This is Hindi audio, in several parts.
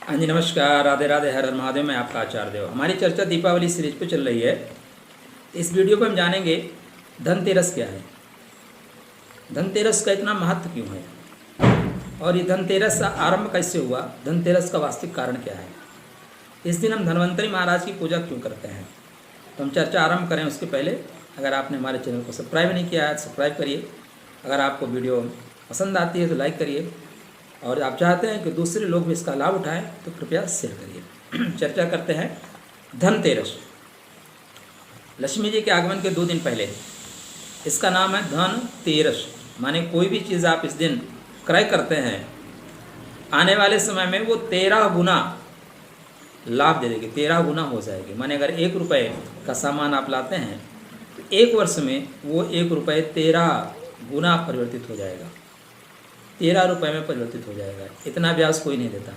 हाँ जी, नमस्कार, राधे राधे, हर हर महादेव। मैं आपका आचार्य देव। हमारी चर्चा दीपावली सीरीज पे चल रही है। इस वीडियो पे हम जानेंगे धनतेरस क्या है, धनतेरस का इतना महत्व क्यों है और ये धनतेरस का आरंभ कैसे हुआ, धनतेरस का वास्तविक कारण क्या है। इस दिन हम धन्वंतरी महाराज की पूजा क्यों करते हैं। तो हम चर्चा आरंभ करें उसके पहले अगर आपने हमारे चैनल को सब्सक्राइब नहीं किया है तो सब्सक्राइब करिए। अगर आपको वीडियो पसंद आती है तो लाइक करिए और आप चाहते हैं कि दूसरे लोग भी इसका लाभ उठाएं तो कृपया शेयर करिए। चर्चा करते हैं धनतेरस। लक्ष्मी जी के आगमन के 2 दिन पहले इसका नाम है धनतेरस, माने कोई भी चीज़ आप इस दिन क्रय करते हैं आने वाले समय में वो 13 गुना लाभ दे देगी, 13 गुना हो जाएगी। माने अगर 1 रुपये का सामान आप लाते हैं तो 1 वर्ष में वो 1 रुपये 13 गुना परिवर्तित हो जाएगा, 13 रुपये में परिवर्तित हो जाएगा। इतना ब्याज कोई नहीं देता।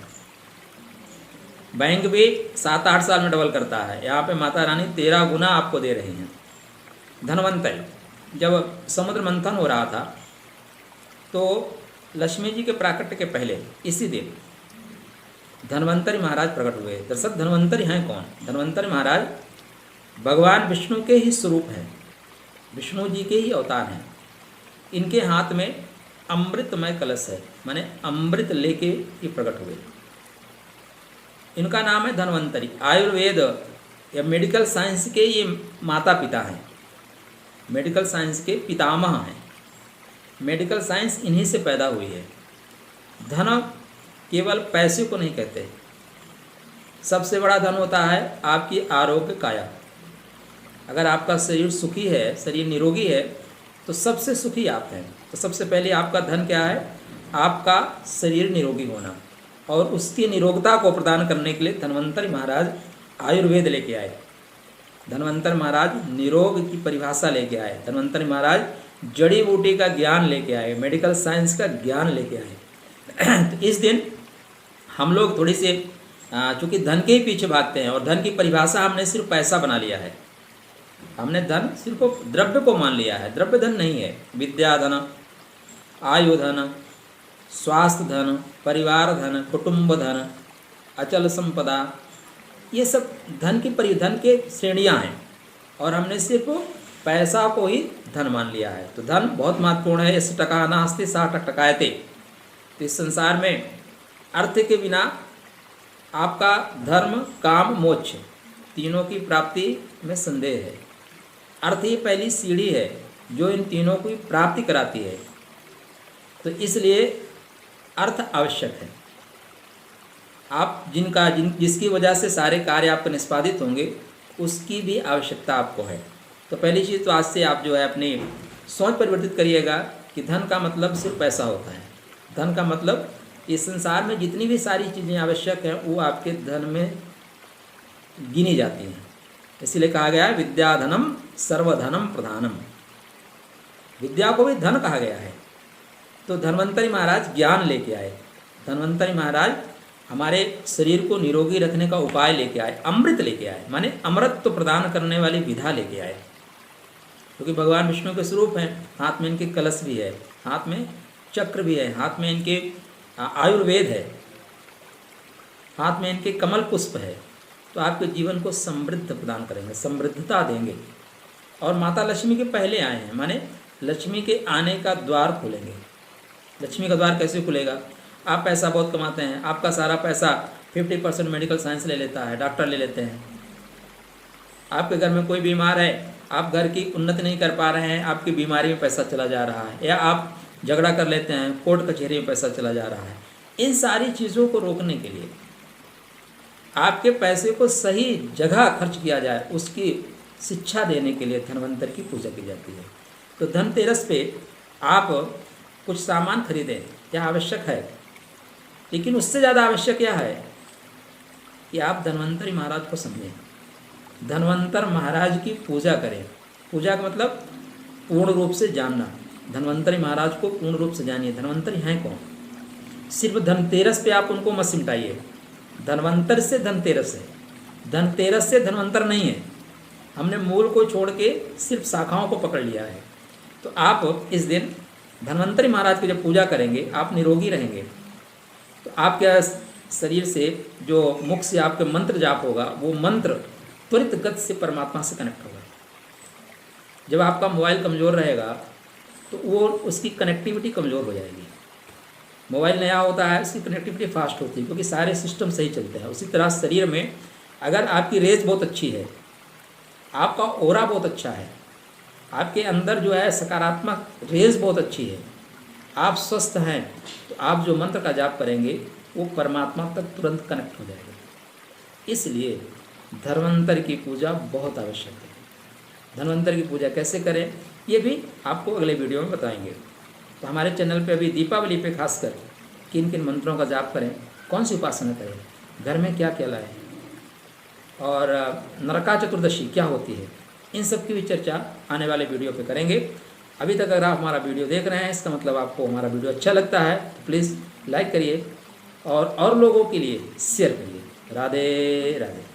बैंक भी 7-8 साल में डबल करता है, यहाँ पे माता रानी 13 गुना आपको दे रही हैं। धनवंतरी, जब समुद्र मंथन हो रहा था तो लक्ष्मी जी के प्राकट्य के पहले इसी दिन धनवंतरी महाराज प्रकट हुए। दरअसल धनवंतरी हैं कौन? धनवंतरी महाराज भगवान विष्णु के ही स्वरूप हैं, विष्णु जी के ही अवतार हैं। इनके हाथ में अमृतमय कलश है, माने अमृत लेके ये प्रकट हुए। इनका नाम है धनवंतरी। आयुर्वेद या मेडिकल साइंस के ये माता पिता हैं, मेडिकल साइंस के पितामह हैं। मेडिकल साइंस इन्हीं से पैदा हुई है। धन केवल पैसे को नहीं कहते, सबसे बड़ा धन होता है आपकी आरोग्य काया। अगर आपका शरीर सुखी है, शरीर निरोगी है तो सबसे सुखी आप हैं। तो सबसे पहले आपका धन क्या है? आपका शरीर निरोगी होना, और उसकी निरोगता को प्रदान करने के लिए धन्वंतरी महाराज आयुर्वेद लेके आए। धन्वंतरी महाराज निरोग की परिभाषा लेके आए। धन्वंतरी महाराज जड़ी बूटी का ज्ञान लेके आए, मेडिकल साइंस का ज्ञान लेके आए। तो इस दिन हम लोग थोड़ी से चूँकि धन के ही पीछे भागते हैं और धन की परिभाषा हमने सिर्फ पैसा बना लिया है। हमने धन सिर्फ द्रव्य को मान लिया है, द्रव्य धन नहीं है। विद्या धन, आयु धन, स्वास्थ्य धन, परिवार धन, कुटुंब धन, अचल संपदा, ये सब धन के श्रेणियां हैं और हमने सिर्फ पैसा को ही धन मान लिया है। तो धन बहुत महत्वपूर्ण है। 1 टका नास्ति 60 टकायते। तो इस संसार में अर्थ के बिना आपका धर्म, काम, मोक्ष तीनों की प्राप्ति में संदेह है। अर्थ ही पहली सीढ़ी है जो इन तीनों की प्राप्ति कराती है। तो इसलिए अर्थ आवश्यक है। आप जिसकी वजह से सारे कार्य आपके निष्पादित होंगे उसकी भी आवश्यकता आपको है। तो पहली चीज़ तो आज से आप जो है अपनी सोच परिवर्तित करिएगा कि धन का मतलब सिर्फ पैसा होता है। धन का मतलब इस संसार में जितनी भी सारी चीज़ें आवश्यक हैं वो आपके धन में गिनी जाती हैं। इसीलिए कहा गया है विद्याधनम सर्वधनम प्रधानम। विद्या को भी धन कहा गया है। तो धन्वंतरी महाराज ज्ञान लेके आए। धन्वंतरी महाराज हमारे शरीर को निरोगी रखने का उपाय लेके आए, अमृत लेके आए, माने अमृत प्रदान करने वाली विधा लेके आए। क्योंकि भगवान विष्णु के स्वरूप हैं। हाथ में इनके कलश भी है, हाथ में चक्र भी है, हाथ में इनके आयुर्वेद है, हाथ में इनके कमल पुष्प है। तो आपके जीवन को समृद्ध प्रदान करेंगे, समृद्धता देंगे। और माता लक्ष्मी के पहले आए हैं, माने लक्ष्मी के आने का द्वार खोलेंगे। लक्ष्मी का द्वार कैसे खुलेगा? आप पैसा बहुत कमाते हैं, आपका सारा पैसा 50% मेडिकल साइंस ले लेता है, डॉक्टर ले लेते हैं। आपके घर में कोई बीमार है, आप घर की उन्नति नहीं कर पा रहे हैं, आपकी बीमारी में पैसा चला जा रहा है, या आप झगड़ा कर लेते हैं, कोर्ट कचहरी में पैसा चला जा रहा है। इन सारी चीज़ों को रोकने के लिए, आपके पैसे को सही जगह खर्च किया जाए, उसकी शिक्षा देने के लिए धन्वंतरी की पूजा की जाती है। तो धनतेरस पे आप कुछ सामान खरीदें, यह आवश्यक है। लेकिन उससे ज़्यादा आवश्यक यह है कि आप धन्वंतरी महाराज को समझें, धन्वंतर महाराज की पूजा करें। पूजा का मतलब पूर्ण रूप से जानना। धन्वंतरी महाराज को पूर्ण रूप से जानिए। धन्वंतरी हैं कौन? सिर्फ धनतेरस पे आप उनको मत सिमटाइए। धन्वंतर से धनतेरस है, धनतेरस से धन्वंतर नहीं है। हमने मूल को छोड़ के सिर्फ शाखाओं को पकड़ लिया है। तो आप इस दिन धन्वंतरी महाराज की जब पूजा करेंगे आप निरोगी रहेंगे। तो आपके शरीर से जो मुख से आपके मंत्र जाप होगा, वो मंत्र त्वरित गति से परमात्मा से कनेक्ट होगा। जब आपका मोबाइल कमज़ोर रहेगा तो वो उसकी कनेक्टिविटी कमज़ोर हो जाएगी। मोबाइल नया होता है, उसकी कनेक्टिविटी फास्ट होती है क्योंकि सारे सिस्टम सही चलते हैं। उसी तरह शरीर में अगर आपकी रेस बहुत अच्छी है, आपका ओरा बहुत अच्छा है, आपके अंदर जो है सकारात्मक रेस बहुत अच्छी है, आप स्वस्थ हैं, तो आप जो मंत्र का जाप करेंगे वो परमात्मा तक तुरंत कनेक्ट हो जाएगा। इसलिए धन्वंतर की पूजा बहुत आवश्यक है। धन्वंतर की पूजा कैसे करें ये भी आपको अगले वीडियो में बताएंगे। तो हमारे चैनल पे अभी दीपावली पे खासकर किन किन मंत्रों का जाप करें, कौन सी उपासना करें, घर में क्या क्या लाएं और नरका चतुर्दशी क्या होती है, इन सब की भी चर्चा आने वाले वीडियो पे करेंगे। अभी तक अगर आप हमारा वीडियो देख रहे हैं, इसका मतलब आपको हमारा वीडियो अच्छा लगता है तो प्लीज़ लाइक करिए और लोगों के लिए शेयर करिए। राधे राधे।